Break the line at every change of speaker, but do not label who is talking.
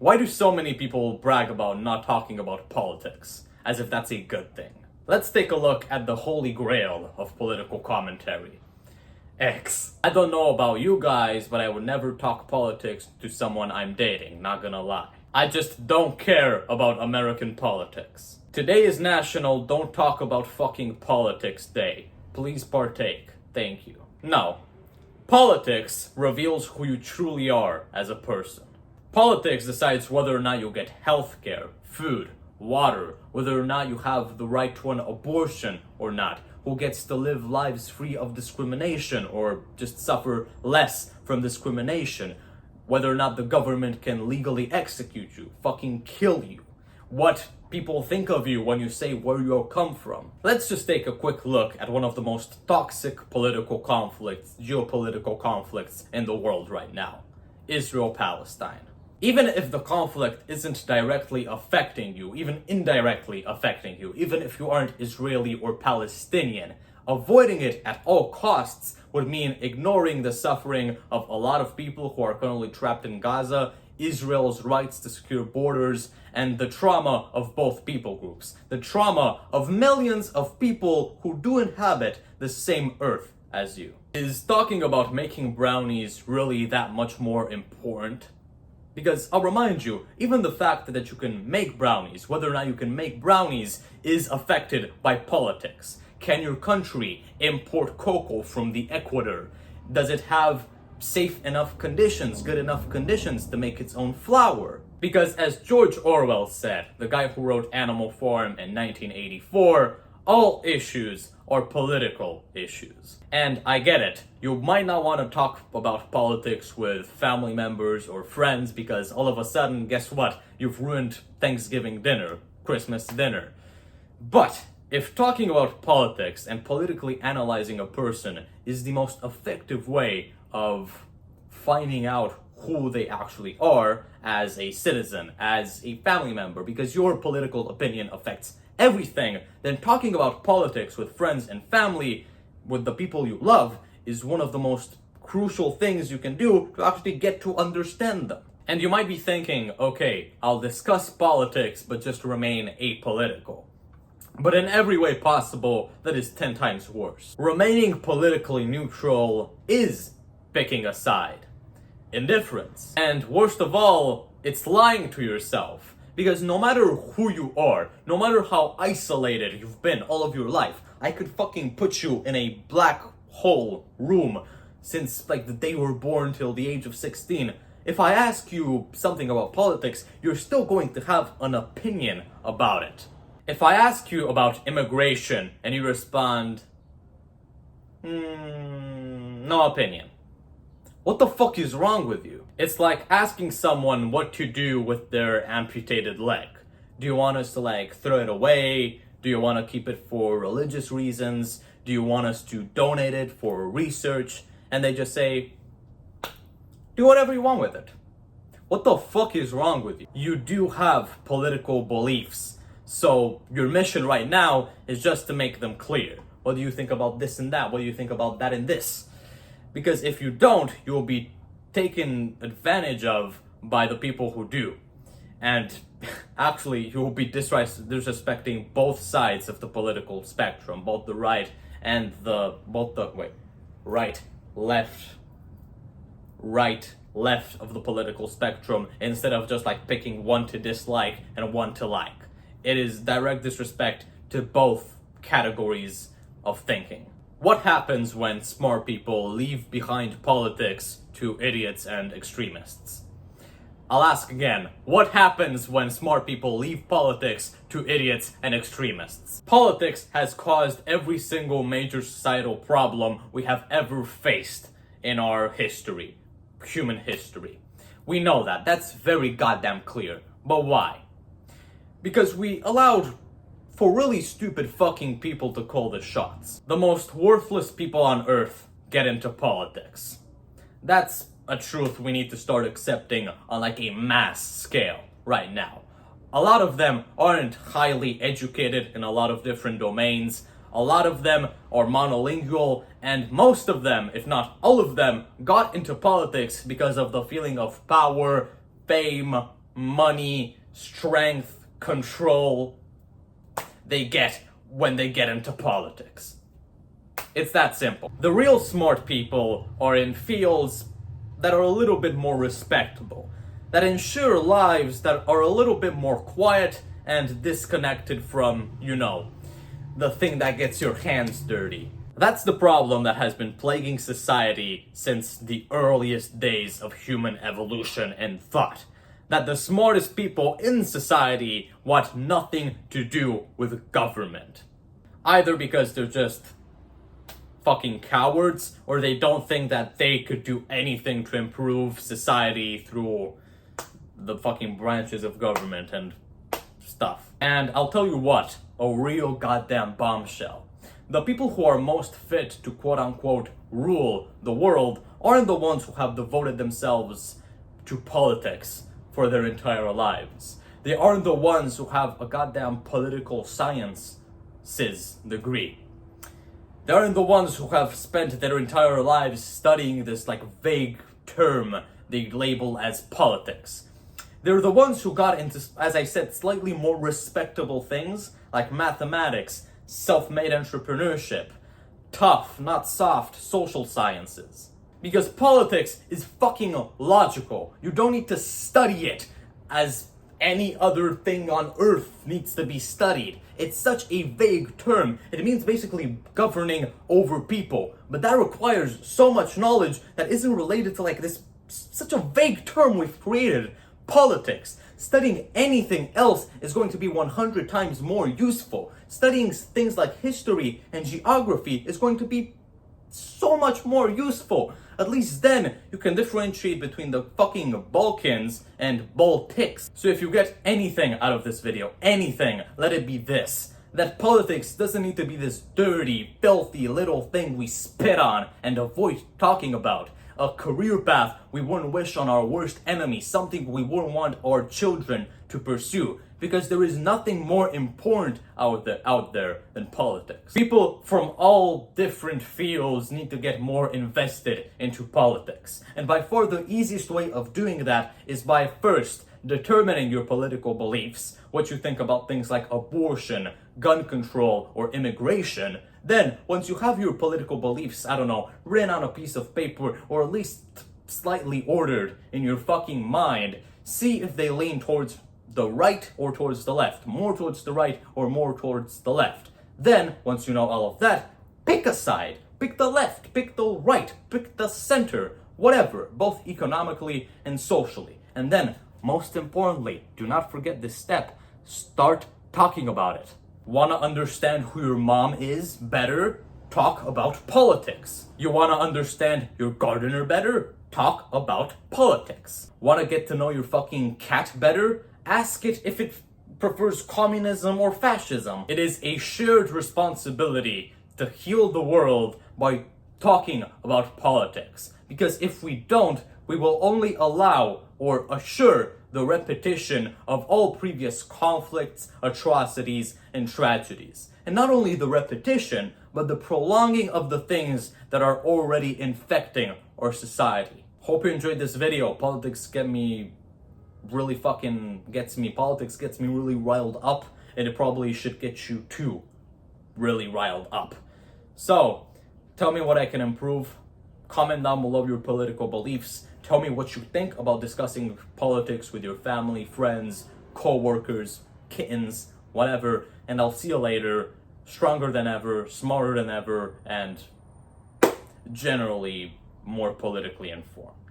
Why do so many people brag about not talking about politics, as if that's a good thing? Let's take a look at the holy grail of political commentary. X. I don't know about you guys, but I would never talk politics to someone I'm dating, not gonna lie. I just don't care about American politics. Today is National Don't Talk About Fucking Politics Day. Please partake. Thank you. No. Politics reveals who you truly are as a person. Politics decides whether or not you'll get healthcare, food, water, whether or not you have the right to an abortion or not, who gets to live lives free of discrimination or just suffer less from discrimination, whether or not the government can legally execute you, fucking kill you, what people think of you when you say where you come from. Let's just take a quick look at one of the most toxic political conflicts, geopolitical conflicts in the world right now. Israel-Palestine. Even if the conflict isn't directly affecting you, even indirectly affecting you, even if you aren't Israeli or Palestinian, avoiding it at all costs would mean ignoring the suffering of a lot of people who are currently trapped in Gaza, Israel's rights to secure borders, and the trauma of both people groups. The trauma of millions of people who do inhabit the same earth as you. Is talking about making brownies really that much more important? Because I'll remind you, even the fact that you can make brownies, whether or not you can make brownies, is affected by politics. Can your country import cocoa from the Ecuador? Does it have safe enough conditions, good enough conditions to make its own flour? Because as George Orwell said, the guy who wrote Animal Farm in 1984, all issues are political issues. And I get it. You might not want to talk about politics with family members or friends because all of a sudden, guess what? You've ruined Thanksgiving dinner, Christmas dinner. But if talking about politics and politically analyzing a person is the most effective way of finding out who they actually are as a citizen, as a family member, because your political opinion affects everything, then talking about politics with friends and family, with the people you love, is one of the most crucial things you can do to actually get to understand them. And you might be thinking, okay, I'll discuss politics, but just remain apolitical. But in every way possible, that is 10 times worse. Remaining politically neutral is picking a side. Indifference. And worst of all, it's lying to yourself. Because no matter who you are, no matter how isolated you've been all of your life, I could fucking put you in a black hole room since like the day you were born till the age of 16. If I ask you something about politics, you're still going to have an opinion about it. If I ask you about immigration and you respond, no opinion. What the fuck is wrong with you? It's like asking someone what to do with their amputated leg. Do you want us to like throw it away? Do you want to keep it for religious reasons? Do you want us to donate it for research? And they just say, do whatever you want with it. What the fuck is wrong with you? You do have political beliefs. So your mission right now is just to make them clear. What do you think about this and that? What do you think about that and this? Because if you don't, you will be taken advantage of by the people who do. And actually, you will be disrespecting both sides of the political spectrum, both the right and right, left of the political spectrum, instead of just like picking one to dislike and one to like. It is direct disrespect to both categories of thinking. What happens when smart people leave behind politics to idiots and extremists? I'll ask again, what happens when smart people leave politics to idiots and extremists? Politics has caused every single major societal problem we have ever faced in our history, human history. We know that, that's very goddamn clear. But why? Because we allowed for really stupid fucking people to call the shots. The most worthless people on earth get into politics. That's a truth we need to start accepting on like a mass scale right now. A lot of them aren't highly educated in a lot of different domains. A lot of them are monolingual, and most of them, if not all of them, got into politics because of the feeling of power, fame, money, strength, control they get when they get into politics. It's that simple. The real smart people are in fields that are a little bit more respectable, that ensure lives that are a little bit more quiet and disconnected from, the thing that gets your hands dirty. That's the problem that has been plaguing society since the earliest days of human evolution and thought. That the smartest people in society want nothing to do with government. Either because they're just fucking cowards, or they don't think that they could do anything to improve society through the fucking branches of government and stuff. And I'll tell you what, a real goddamn bombshell. The people who are most fit to quote-unquote rule the world aren't the ones who have devoted themselves to politics for their entire lives. They aren't the ones who have a goddamn political sciences degree. They aren't the ones who have spent their entire lives studying this vague term they label as politics. They're the ones who got into, as I said, slightly more respectable things like mathematics, self-made entrepreneurship, tough, not soft, social sciences. Because politics is fucking logical. You don't need to study it as any other thing on earth needs to be studied. It's such a vague term. It means basically governing over people. But that requires so much knowledge that isn't related to this such a vague term we've created. Politics. Studying anything else is going to be 100 times more useful. Studying things like history and geography is going to be so much more useful. At least then you can differentiate between the fucking Balkans and Baltics. So if you get anything out of this video, anything, let it be this. That politics doesn't need to be this dirty, filthy little thing we spit on and avoid talking about. A career path we wouldn't wish on our worst enemy, something we wouldn't want our children to pursue, because there is nothing more important out there than politics. People from all different fields need to get more invested into politics. And by far the easiest way of doing that is by first determining your political beliefs, what you think about things like abortion, gun control, or immigration. Then, once you have your political beliefs, written on a piece of paper, or at least slightly ordered in your fucking mind, see if they lean towards the right or towards the left, more towards the right or more towards the left. Then, once you know all of that, pick a side. Pick the left, pick the right, pick the center, whatever, both economically and socially. And then, most importantly, do not forget this step, start talking about it. Want to understand who your mom is better? Talk about politics. You want to understand your gardener better? Talk about politics. Want to get to know your fucking cat better? Ask it if it prefers communism or fascism. It is a shared responsibility to heal the world by talking about politics. Because if we don't, we will only allow or assure the repetition of all previous conflicts, atrocities, and tragedies. And not only the repetition, but the prolonging of the things that are already infecting our society. Hope you enjoyed this video. Politics gets me really riled up, and it probably should get you too really riled up. So, tell me what I can improve. Comment down below your political beliefs. Tell me what you think about discussing politics with your family, friends, co-workers, kittens, whatever. And I'll see you later, stronger than ever, smarter than ever, and generally more politically informed.